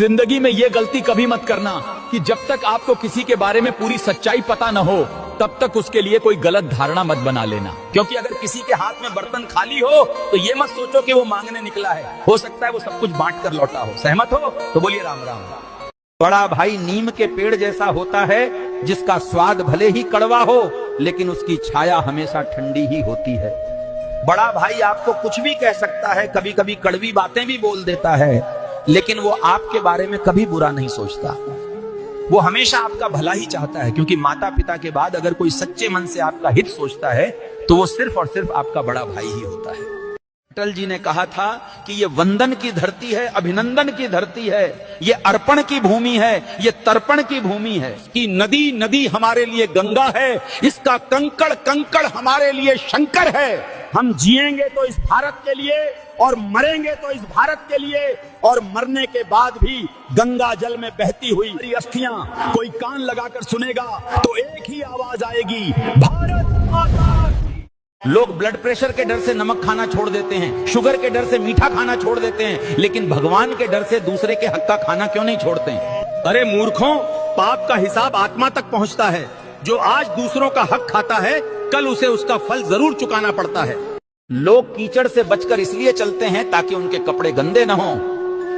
जिंदगी में ये गलती कभी मत करना कि जब तक आपको किसी के बारे में पूरी सच्चाई पता न हो तब तक उसके लिए कोई गलत धारणा मत बना लेना। क्योंकि अगर किसी के हाथ में बर्तन खाली हो तो ये मत सोचो कि वो मांगने निकला है, हो सकता है वो सब कुछ बांट कर लौटा हो। सहमत हो तो बोलिए राम राम। बड़ा भाई नीम के पेड़ जैसा होता है जिसका स्वाद भले ही कड़वा हो लेकिन उसकी छाया हमेशा ठंडी ही होती है। बड़ा भाई आपको कुछ भी कह सकता है, कभी कभी कड़वी बातें भी बोल देता है, लेकिन वो आपके बारे में कभी बुरा नहीं सोचता। वो हमेशा आपका भला ही चाहता है, क्योंकि माता पिता के बाद अगर कोई सच्चे मन से आपका हित सोचता है तो वो सिर्फ और सिर्फ आपका बड़ा भाई ही होता है। अटल जी ने कहा था कि ये वंदन की धरती है, अभिनंदन की धरती है, ये अर्पण की भूमि है, ये तर्पण की भूमि है। कि नदी नदी हमारे लिए गंगा है, इसका कंकड़ कंकड़ हमारे लिए शंकर है। हम जिएंगे तो इस भारत के लिए और मरेंगे तो इस भारत के लिए, और मरने के बाद भी गंगा जल में बहती हुई अस्थियां कोई कान लगाकर सुनेगा तो एक ही आवाज आएगी, भारत माता। लोग ब्लड प्रेशर के डर से नमक खाना छोड़ देते हैं, शुगर के डर से मीठा खाना छोड़ देते हैं, लेकिन भगवान के डर से दूसरे के हक का खाना क्यों नहीं छोड़ते हैं? अरे मूर्खों, पाप का हिसाब आत्मा तक पहुंचता है। जो आज दूसरों का हक खाता है कल उसे उसका फल जरूर चुकाना पड़ता है। लोग कीचड़ से बचकर इसलिए चलते हैं ताकि उनके कपड़े गंदे न हों,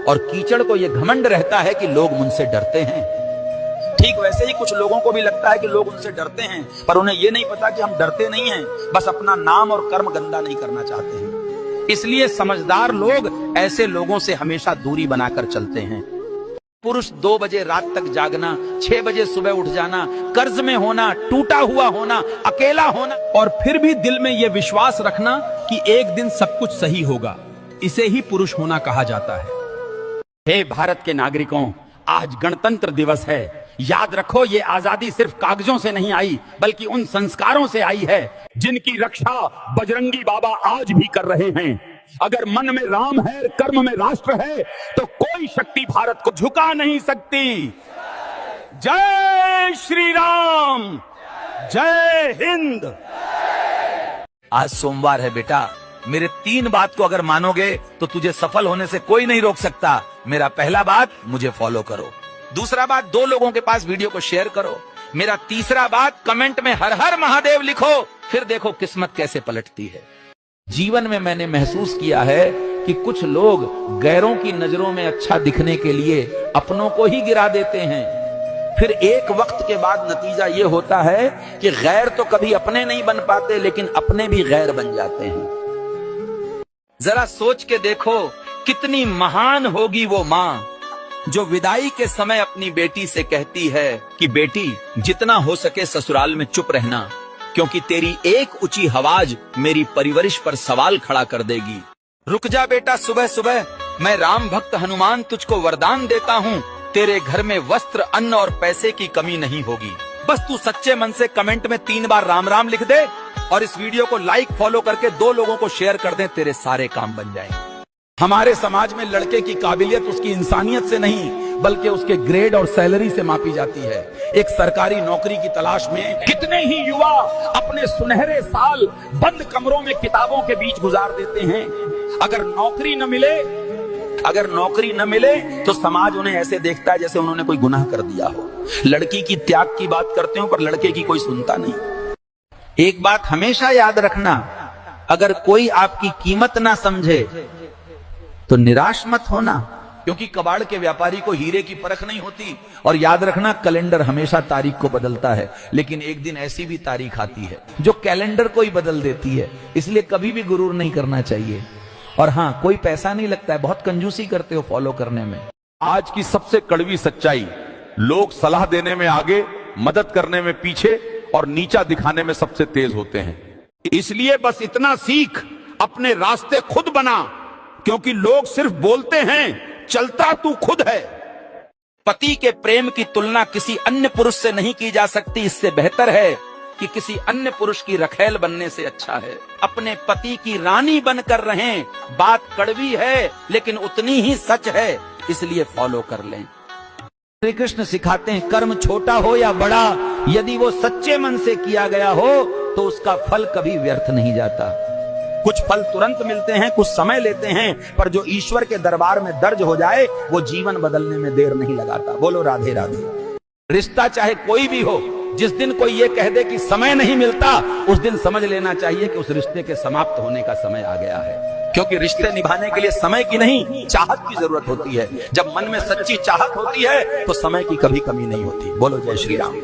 और कीचड़ को यह घमंड रहता है कि लोग मुझसे डरते हैं। ठीक वैसे ही कुछ लोगों को भी लगता है कि लोग उनसे डरते हैं, पर उन्हें यह नहीं पता कि हम डरते नहीं हैं, बस अपना नाम और कर्म गंदा नहीं करना चाहते हैं। इसलिए समझदार लोग ऐसे लोगों से हमेशा दूरी बनाकर चलते हैं। पुरुष 2 बजे रात तक जागना, 6 बजे सुबह उठ जाना, कर्ज में होना, टूटा हुआ होना, अकेला होना, और फिर भी दिल में यह विश्वास रखना कि एक दिन सब कुछ सही होगा, इसे ही पुरुष होना कहा जाता है। हे भारत के नागरिकों, आज गणतंत्र दिवस है। याद रखो, ये आजादी सिर्फ कागजों से नहीं आई बल्कि उन संस्कारों से आई है जिनकी रक्षा बजरंगी बाबा आज भी कर रहे हैं। अगर मन में राम है, कर्म में राष्ट्र है, तो कोई शक्ति भारत को झुका नहीं सकती। जय श्री राम, जय हिंद। आज सोमवार है बेटा, मेरे 3 बात को अगर मानोगे तो तुझे सफल होने से कोई नहीं रोक सकता। मेरा पहला बात, मुझे फॉलो करो। दूसरा बात, 2 लोगों के पास वीडियो को शेयर करो। मेरा तीसरा बात, कमेंट में हर हर महादेव लिखो, फिर देखो किस्मत कैसे पलटती है। जीवन में मैंने महसूस किया है कि कुछ लोग गैरों की नजरों में अच्छा दिखने के लिए अपनों को ही गिरा देते हैं। फिर एक वक्त के बाद नतीजा ये होता है कि गैर तो कभी अपने नहीं बन पाते, लेकिन अपने भी गैर बन जाते हैं। जरा सोच के देखो, कितनी महान होगी वो माँ जो विदाई के समय अपनी बेटी से कहती है कि बेटी, जितना हो सके ससुराल में चुप रहना, क्योंकि तेरी एक ऊंची आवाज मेरी परवरिश पर सवाल खड़ा कर देगी। रुक जा बेटा, सुबह सुबह मैं राम भक्त हनुमान तुझको वरदान देता हूँ, तेरे घर में वस्त्र, अन्न और पैसे की कमी नहीं होगी। बस तू सच्चे मन से कमेंट में 3 बार राम राम लिख दे और इस वीडियो को लाइक फॉलो करके 2 लोगों को शेयर कर दे, तेरे सारे काम बन जाएंगे। हमारे समाज में लड़के की काबिलियत उसकी इंसानियत से नहीं बल्कि उसके ग्रेड और सैलरी से मापी जाती है। एक सरकारी नौकरी की तलाश में कितने ही युवा अपने सुनहरे साल बंद कमरों में किताबों के बीच गुजार देते हैं। अगर नौकरी न मिले तो समाज उन्हें ऐसे देखता है जैसे उन्होंने कोई गुनाह कर दिया हो। लड़की की त्याग की बात करते हो पर लड़के की कोई सुनता नहीं। एक बात हमेशा याद रखना, अगर कोई आपकी कीमत ना समझे तो निराश मत होना, क्योंकि कबाड़ के व्यापारी को हीरे की परख नहीं होती। और याद रखना, कैलेंडर हमेशा तारीख को बदलता है, लेकिन एक दिन ऐसी भी तारीख आती है जो कैलेंडर को ही बदल देती है। इसलिए कभी भी गुरूर नहीं करना चाहिए। और हाँ, कोई पैसा नहीं लगता है, बहुत कंजूसी करते हो फॉलो करने में। आज की सबसे कड़वी सच्चाई, लोग सलाह देने में आगे, मदद करने में पीछे और नीचा दिखाने में सबसे तेज होते हैं। इसलिए बस इतना सीख, अपने रास्ते खुद बना, क्योंकि लोग सिर्फ बोलते हैं, चलता तू खुद है। पति के प्रेम की तुलना किसी अन्य पुरुष से नहीं की जा सकती। इससे बेहतर है कि किसी अन्य पुरुष की रखैल बनने से अच्छा है अपने पति की रानी बनकर रहें। बात कड़वी है लेकिन उतनी ही सच है, इसलिए फॉलो कर लें। श्री कृष्ण सिखाते हैं, कर्म छोटा हो या बड़ा, यदि वो सच्चे मन से किया गया हो तो उसका फल कभी व्यर्थ नहीं जाता। कुछ फल तुरंत मिलते हैं, कुछ समय लेते हैं, पर जो ईश्वर के दरबार में दर्ज हो जाए वो जीवन बदलने में देर नहीं लगाता। बोलो राधे राधे। रिश्ता चाहे कोई भी हो, जिस दिन कोई ये कह दे कि समय नहीं मिलता, उस दिन समझ लेना चाहिए कि उस रिश्ते के समाप्त होने का समय आ गया है। क्योंकि रिश्ते निभाने के लिए समय की नहीं, चाहत की जरूरत होती है। जब मन में सच्ची चाहत होती है तो समय की कभी कमी नहीं होती। बोलो जय श्री राम।